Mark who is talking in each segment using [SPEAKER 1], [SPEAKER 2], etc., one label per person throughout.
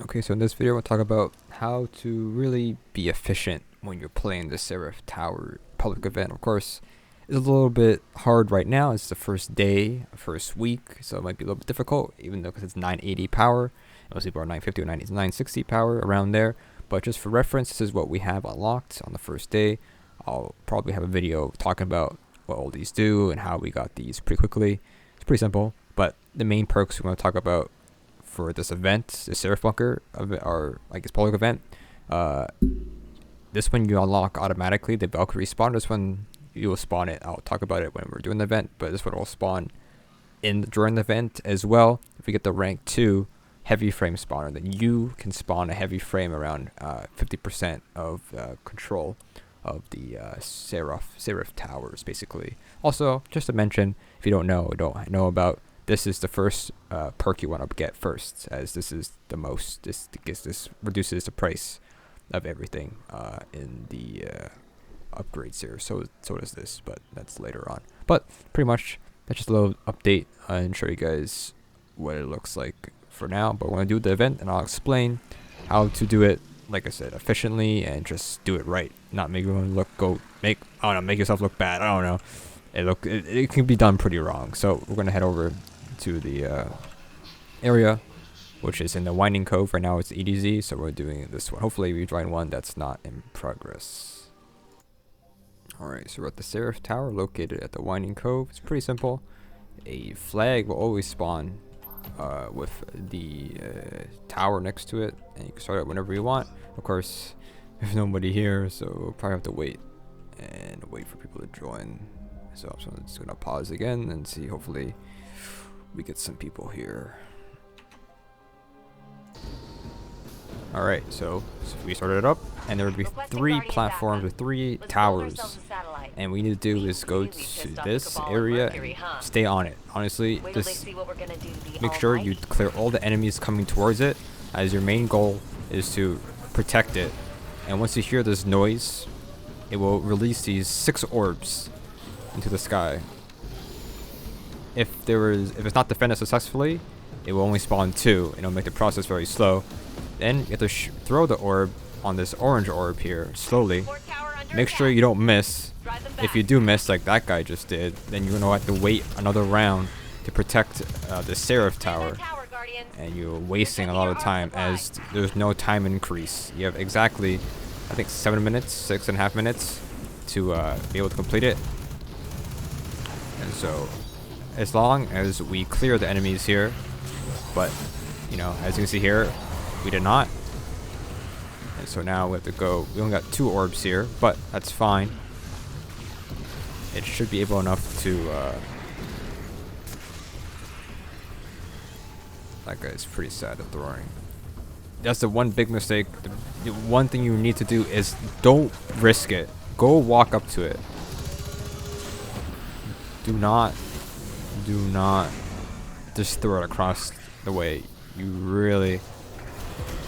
[SPEAKER 1] Okay, so in this video we'll talk about how to really be efficient when you're playing the Seraph Tower public event. Of course, it's a little bit hard right now. It's the first day, first week, so it might be a little bit difficult, even though because it's 980 power. Most people are 950 or 960 power, around there. But just for reference, this is what we have unlocked on the first day. I'll probably have a video talking about what all these do and how we got these pretty quickly. It's pretty simple, but the main perks we want to talk about for this event, the Seraph Bunker, or like this public event. This one you unlock automatically, the Valkyrie spawn. This one you will spawn it. I'll talk about it when we're doing the event, but this one will spawn during the event as well. If we get the rank 2 heavy frame spawner, then you can spawn a heavy frame around 50% of control of the Seraph towers, basically. Also, just to mention, if you don't know about, this is the first perk you want to get first, as this is the most. This reduces the price of everything in the upgrades here. So does this, but that's later on. But pretty much that's just a little update and show you guys what it looks like for now. But we're gonna do the event, and I'll explain how to do it. Like I said, efficiently, and just do it right. Not make everyone make yourself look bad. I don't know. It can be done pretty wrong. So we're gonna head over to the area, which is in the Winding Cove. Right now it's EDZ, so we're doing this one. Hopefully we join one that's not in progress. Alright, so we're at the Seraph Tower located at the Winding Cove. It's pretty simple. A flag will always spawn with the tower next to it, and you can start it whenever you want. Of course, there's nobody here, so we'll probably have to wait for people to join. So I'm just gonna pause again and see. Hopefully we get some people here. Alright, so we started it up, and there would be 3 platforms with 3 towers, and what we need to do is go to this area and stay on it. Honestly, just make sure you clear all the enemies coming towards it, as your main goal is to protect it. And once you hear this noise, it will release these 6 orbs into the sky. If it's not defended successfully, it will only spawn 2, and it'll make the process very slow. Then you have to throw the orb on this orange orb here slowly. Make sure you don't miss. If you do miss, like that guy just did, then you're gonna have to wait another round to protect the Seraph Tower, and you're wasting a lot of time, as there's no time increase. You have exactly, I think, 7 minutes, 6.5 minutes to be able to complete it. And so, as long as we clear the enemies here, but you know, as you can see here, we did not. And so now we have to go. We only got 2 orbs here, but that's fine. It should be able enough to that guy's pretty sad at throwing. That's the one big mistake. The one thing you need to do is don't risk it. Go walk up to it. Do not just throw it across the way. You really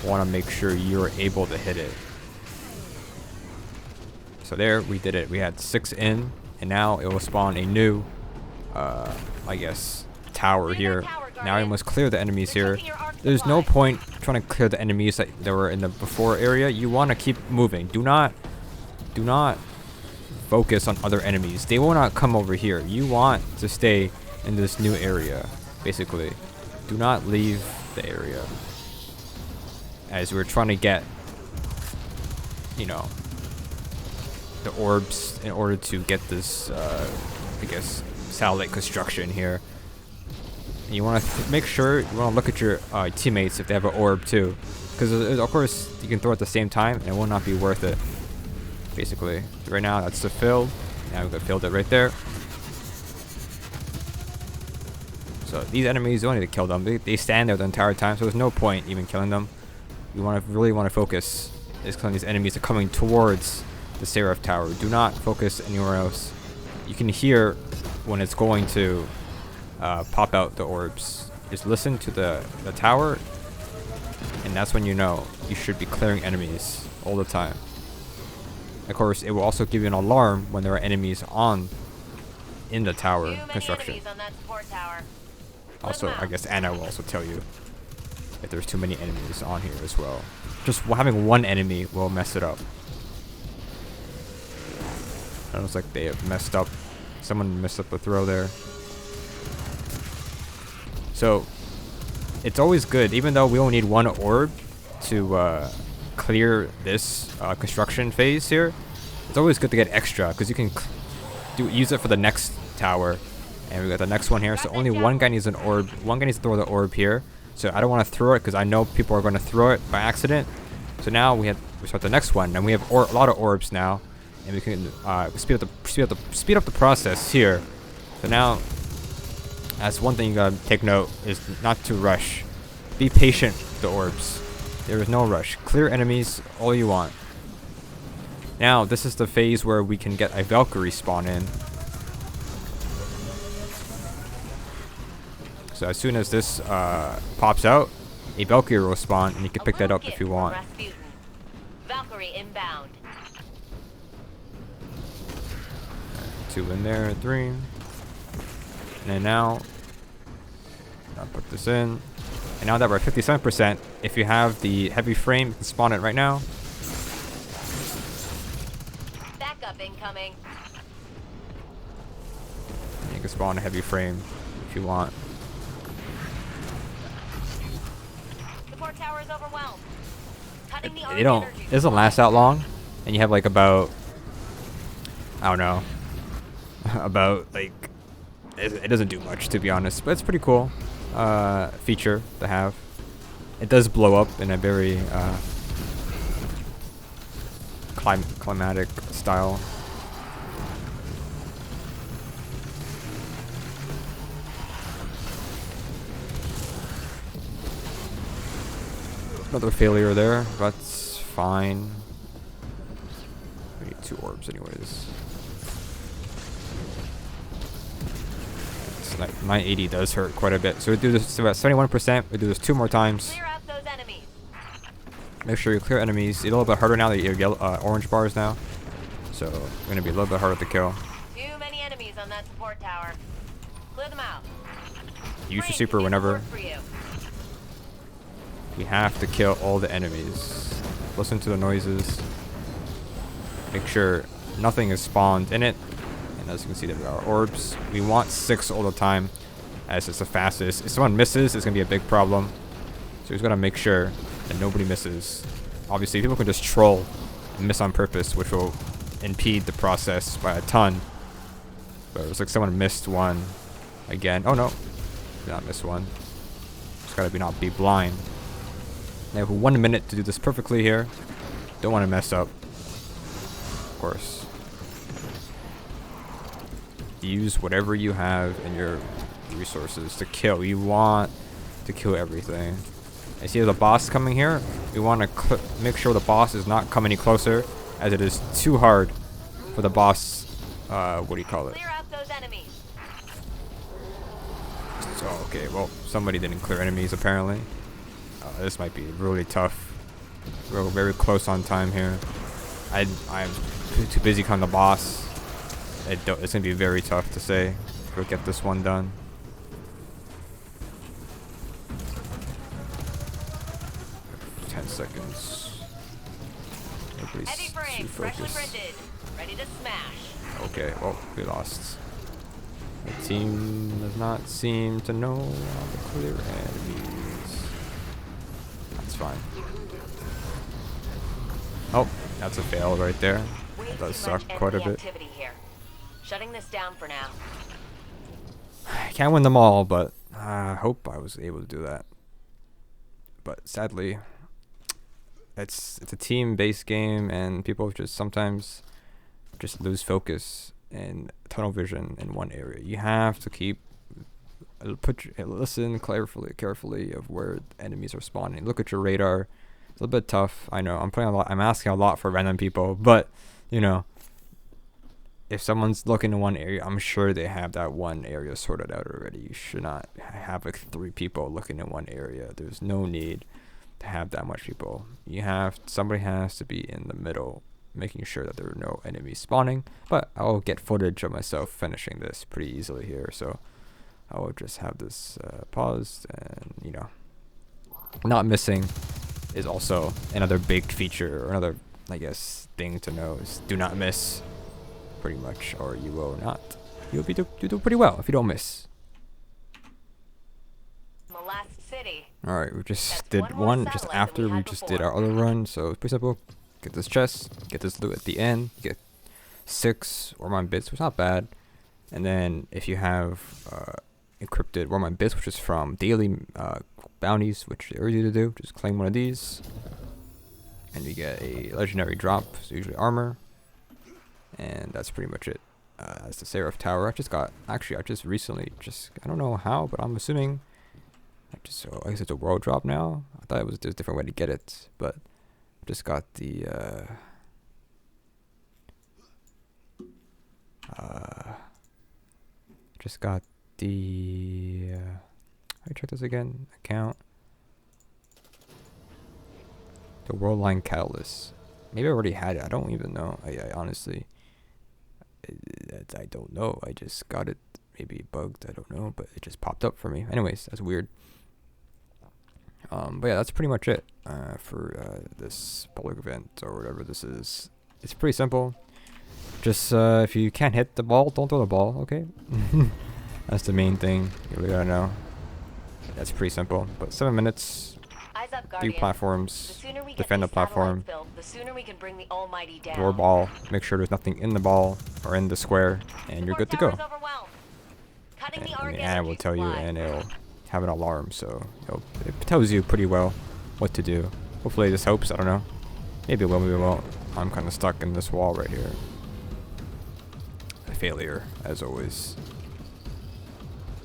[SPEAKER 1] want to make sure you're able to hit it. So there, we did it. We had 6 in, and now it will spawn a new I guess tower here. Now we must clear the enemies here. There's no point trying to clear the enemies that were in the before area. You want to keep moving. Do not focus on other enemies. They will not come over here. You want to stay in this new area, basically. Do not leave the area, as we're trying to get, you know, the orbs in order to get this I guess satellite construction here. And you want to make sure you want to look at your teammates if they have an orb too, because of course you can throw at the same time and it will not be worth it, basically. Right now that's the fill. Now we've got filled it right there. So these enemies, you don't need to kill them. They stand there the entire time, so there's no point even killing them. You really want to focus is killing these enemies that are coming towards the Seraph Tower. Do not focus anywhere else. You can hear when it's going to pop out the orbs. Just listen to the tower, and that's when you know you should be clearing enemies all the time. Of course, it will also give you an alarm when there are enemies in the tower construction. Also, I guess Anna will also tell you. if there's too many enemies on here as well. Just having one enemy will mess it up. It looks like they have messed up. Someone messed up the throw there. So it's always good, even though we only need one orb to clear this construction phase here. It's always good to get extra because you can use it for the next tower. And we got the next one here. So only one guy needs an orb. One guy needs to throw the orb here. So I don't want to throw it because I know people are going to throw it by accident. So now we start the next one, and we have a lot of orbs now, and we can speed up the process here. So now, that's one thing you gotta take note, is not to rush. Be patient with the orbs. There is no rush. Clear enemies all you want. Now this is the phase where we can get a Valkyrie spawn in. So as soon as this pops out, a Valkyrie will spawn, and you can pick that up if you want.
[SPEAKER 2] Valkyrie inbound.
[SPEAKER 1] 2 in there, 3. And then now, I'll put this in. And now that we're at 57%, if you have the heavy frame, you can spawn it right now.
[SPEAKER 2] Backup incoming.
[SPEAKER 1] You can spawn a heavy frame if you want.
[SPEAKER 2] Support tower is overwhelmed. Cutting the
[SPEAKER 1] It doesn't last that long, and you have like about, I don't know, about like, it doesn't do much to be honest, but it's pretty cool feature to have. It does blow up in a very climatic style. Another failure there, but that's fine. We need 2 orbs anyways. It's like, my 80 does hurt quite a bit. So we do this about 71%. We do this 2 more times.
[SPEAKER 2] Clear out those enemies.
[SPEAKER 1] Make sure you clear enemies. It's a little bit harder now that you have yellow, orange bars now. So it's going to be a little bit harder to kill.
[SPEAKER 2] Too many enemies on that support tower. Clear them out.
[SPEAKER 1] Use your super whenever. We have to kill all the enemies. Listen to the noises. Make sure nothing is spawned in it. And as you can see, there are orbs. We want 6 all the time, as it's the fastest. If someone misses, it's going to be a big problem. So we've got to make sure that nobody misses. Obviously, people can just troll and miss on purpose, which will impede the process by a ton. But it looks like someone missed one again. Oh no, did not miss one. Just got to not be blind. They have 1 minute to do this perfectly here. Don't want to mess up. Of course. Use whatever you have in your resources to kill. You want to kill everything. I see there's a boss coming here. We want to make sure the boss is not coming any closer, as it is too hard for the boss. What do you call it?
[SPEAKER 2] Clear out those enemies.
[SPEAKER 1] So, okay, well, somebody didn't clear enemies apparently. This might be really tough. We're very close on time here. I'm too busy killing the boss. It's gonna be very tough to say if we'll get this one done. Seconds. Everybody's
[SPEAKER 2] Heavy frame,
[SPEAKER 1] too
[SPEAKER 2] freshly
[SPEAKER 1] focused.
[SPEAKER 2] printed, ready to smash.
[SPEAKER 1] Okay, well, we lost. The team does not seem to know how to clear enemies. That's fine. Oh, that's a fail right there. That does suck quite a bit.
[SPEAKER 2] Here. Shutting this down for now.
[SPEAKER 1] I can't win them all, but I hope I was able to do that. But sadly, it's a team-based game, and people just sometimes just lose focus and tunnel vision in one area. You have to keep listen carefully of where enemies are spawning. Look at your radar. It's a little bit tough. I know I'm asking a lot for random people, but you know, if someone's looking in one area, I'm sure they have that one area sorted out already. You should not have like 3 people looking in one area. There's no need to have that much people. Somebody has to be in the middle, making sure that there are no enemies spawning. But I'll get footage of myself finishing this pretty easily here, so I will just have this paused, and you know, not missing is also another big feature, or another, I guess, thing to know is do not miss, pretty much, or you will not. You do pretty well if you don't miss.
[SPEAKER 2] The last city.
[SPEAKER 1] All right, we just
[SPEAKER 2] That's
[SPEAKER 1] did
[SPEAKER 2] one more
[SPEAKER 1] one just
[SPEAKER 2] satellite than
[SPEAKER 1] after
[SPEAKER 2] we
[SPEAKER 1] we
[SPEAKER 2] had
[SPEAKER 1] just
[SPEAKER 2] before.
[SPEAKER 1] did our other run, so it's pretty simple. Get this chest, get this loot at the end, get 6 Ormine bits, which is not bad. And then if you have encrypted Ormine bits, which is from daily bounties, which are easy to do, just claim one of these, and you get a legendary drop, so usually armor, and that's pretty much it. That's the Seraph Tower. I just recently, I don't know how, but I'm assuming, so I guess it's a world drop now. I thought there's a different way to get it, but just got the let me check this again. Account. The World Line Catalyst. Maybe I already had it. I don't even know. I honestly, I don't know. I just got it. Maybe bugged. I don't know. But it just popped up for me. Anyways, that's weird. But yeah, that's pretty much it for this public event or whatever this is. It's pretty simple. Just if you can't hit the ball, don't throw the ball. Okay. That's the main thing you really gotta know. That's pretty simple. But 7 minutes.
[SPEAKER 2] Eyes up,
[SPEAKER 1] Do
[SPEAKER 2] Guardian. The
[SPEAKER 1] platforms.
[SPEAKER 2] sooner we get
[SPEAKER 1] Defend the
[SPEAKER 2] these satellites
[SPEAKER 1] platform.
[SPEAKER 2] built, the sooner we can bring the Almighty down.
[SPEAKER 1] Throw a ball. Make sure there's nothing in the ball or in the square, and you're good to go.
[SPEAKER 2] Cutting
[SPEAKER 1] And,
[SPEAKER 2] the
[SPEAKER 1] I
[SPEAKER 2] arc
[SPEAKER 1] mean, Anna will
[SPEAKER 2] energy
[SPEAKER 1] tell you,
[SPEAKER 2] supply.
[SPEAKER 1] and it'll have an alarm, so it tells you pretty well what to do. Hopefully this helps. I don't know. Maybe it will, maybe it won't. I'm kind of stuck in this wall right here. A failure, as always.